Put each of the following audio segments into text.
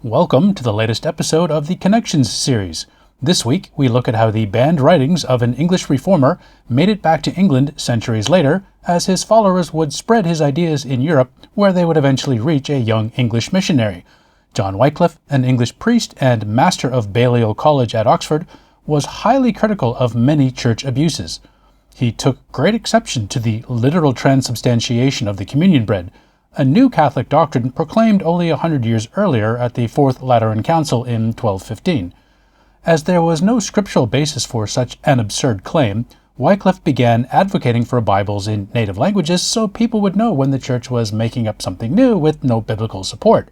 Welcome to the latest episode of the Connections series. This week, we look at how the banned writings of an English reformer made it back to England centuries later, as his followers would spread his ideas in Europe, where they would eventually reach a young English missionary. John Wycliffe, an English priest and master of Balliol College at Oxford, was highly critical of many church abuses. He took great exception to the literal transubstantiation of the communion bread, a new Catholic doctrine proclaimed only 100 years earlier at the Fourth Lateran Council in 1215. As there was no scriptural basis for such an absurd claim, Wycliffe began advocating for Bibles in native languages so people would know when the Church was making up something new with no biblical support.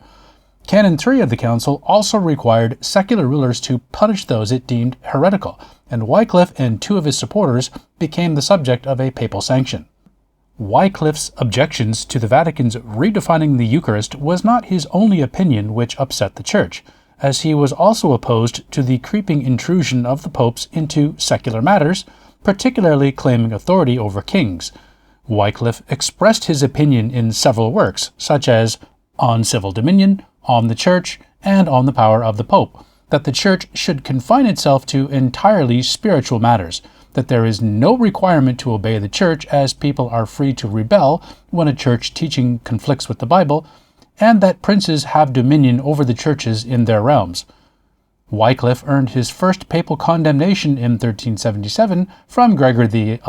Canon 3 of the Council also required secular rulers to punish those it deemed heretical, and Wycliffe and two of his supporters became the subject of a papal sanction. Wycliffe's objections to the Vatican's redefining the Eucharist was not his only opinion which upset the Church, as he was also opposed to the creeping intrusion of the popes into secular matters, particularly claiming authority over kings. Wycliffe expressed his opinion in several works, such as On Civil Dominion, On the Church, and On the Power of the Pope, that the Church should confine itself to entirely spiritual matters, that there is no requirement to obey the Church as people are free to rebel when a church teaching conflicts with the Bible, and that princes have dominion over the churches in their realms. Wycliffe earned his first papal condemnation in 1377 from Gregory XI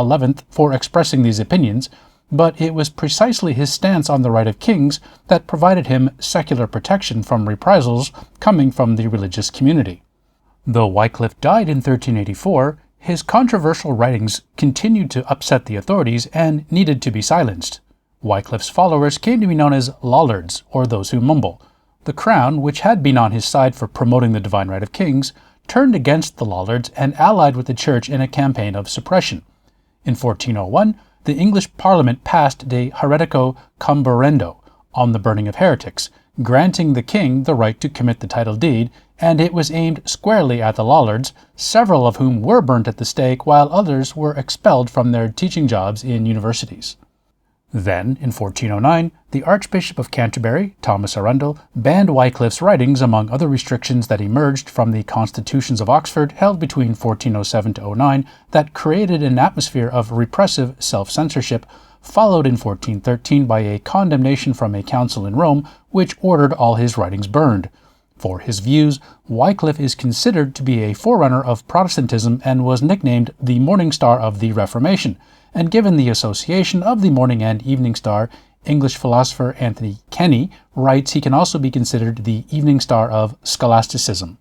for expressing these opinions, but it was precisely his stance on the right of kings that provided him secular protection from reprisals coming from the religious community. Though Wycliffe died in 1384, his controversial writings continued to upset the authorities and needed to be silenced. Wycliffe's followers came to be known as Lollards, or those who mumble. The Crown, which had been on his side for promoting the divine right of kings, turned against the Lollards and allied with the Church in a campaign of suppression. In 1401, the English Parliament passed De Heretico Comburendo, on the burning of heretics, granting the king the right to commit the title deed, and it was aimed squarely at the Lollards, several of whom were burnt at the stake while others were expelled from their teaching jobs in universities. Then, in 1409, the Archbishop of Canterbury, Thomas Arundel, banned Wycliffe's writings among other restrictions that emerged from the constitutions of Oxford held between 1407 to 09 that created an atmosphere of repressive self-censorship, followed in 1413 by a condemnation from a council in Rome which ordered all his writings burned. For his views, Wycliffe is considered to be a forerunner of Protestantism and was nicknamed the Morning Star of the Reformation, and given the association of the morning and evening star, English philosopher Anthony Kenny writes he can also be considered the evening star of scholasticism.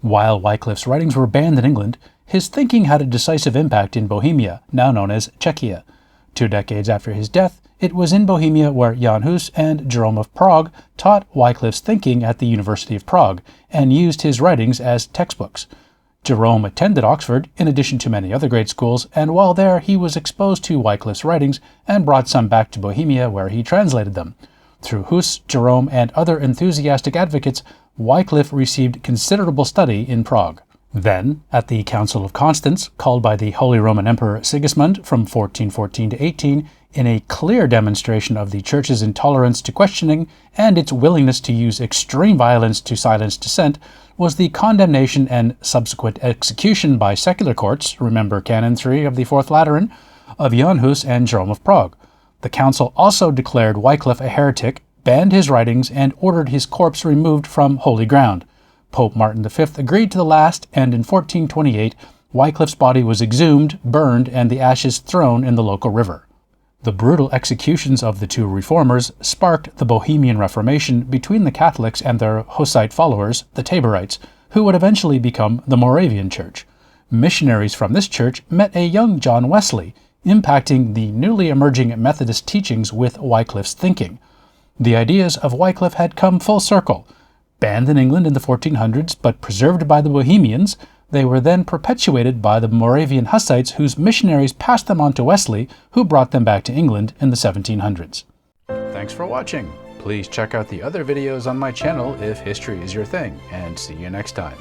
While Wycliffe's writings were banned in England, his thinking had a decisive impact in Bohemia, now known as Czechia. 2 decades after his death, it was in Bohemia where Jan Hus and Jerome of Prague taught Wycliffe's thinking at the University of Prague and used his writings as textbooks. Jerome attended Oxford, in addition to many other great schools, and while there he was exposed to Wycliffe's writings and brought some back to Bohemia where he translated them. Through Hus, Jerome, and other enthusiastic advocates, Wycliffe received considerable study in Prague. Then, at the Council of Constance, called by the Holy Roman Emperor Sigismund from 1414 to 18, in a clear demonstration of the Church's intolerance to questioning and its willingness to use extreme violence to silence dissent, was the condemnation and subsequent execution by secular courts, remember Canon 3 of the Fourth Lateran, of Jan Hus and Jerome of Prague. The council also declared Wycliffe a heretic, banned his writings, and ordered his corpse removed from holy ground. Pope Martin V agreed to the last, and in 1428, Wycliffe's body was exhumed, burned, and the ashes thrown in the local river. The brutal executions of the two reformers sparked the Bohemian Reformation between the Catholics and their Hussite followers, the Taborites, who would eventually become the Moravian Church. Missionaries from this church met a young John Wesley, impacting the newly emerging Methodist teachings with Wycliffe's thinking. The ideas of Wycliffe had come full circle. Banned in England in the 1400s but preserved by the Bohemians, they were then perpetuated by the Moravian Hussites whose missionaries passed them on to Wesley, who brought them back to England in the 1700s. Thanks for watching. Please check out the other videos on my channel if history is your thing, and see you next time.